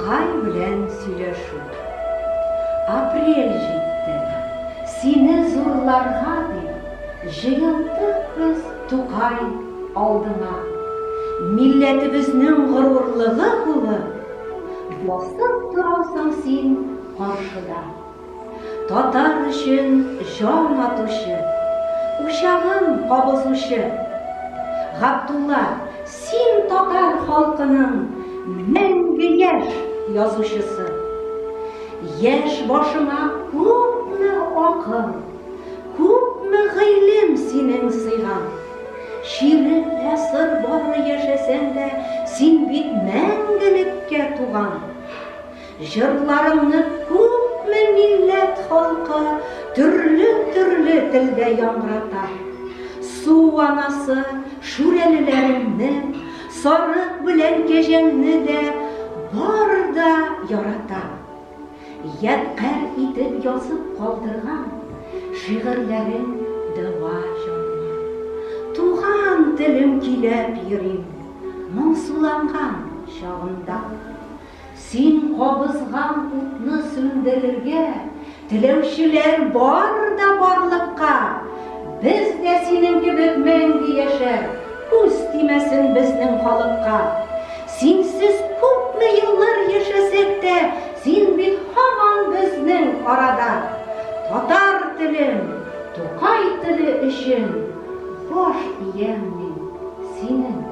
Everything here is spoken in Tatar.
Тукай белән сөйләшү. Апрель җитте. Сине зурларга дип җыелдык без Тукай алдыңа. Милләтебезнең горурлыгы булып, басып торасың син каршыда. Татар өчен җан атучы, учагын кабызучы. Габдулла, син татар халкының мәңге яшь язучысы. Яшь башыңа күпме акыл, күпме гыйлем синең сыйган. Ширек гасыр бары яшәсәң дә, син бит мәңгелеккә туган. Җырларыңны күпме милләт халкы төрле телдә яңгырата. Су анасы шүрәлеләреңне, сарык белән кәҗәңне дә бар да ярата. Ядкар итеп язып калдырган шигырьләрең дәва җанга. Туган телем киләп йөрим, моңсуланган чагында. Син кабызган утны сүндерергә теләүчеләр бар да барлыкка. Без дә синең кебек мәңге яшәр, күз тимәсен безнең халыкка. Синсез күпме еллар яшәсәк тә, син бит һаман безнең арада. Татар телем, Тукай теле өчен баш иям мин синең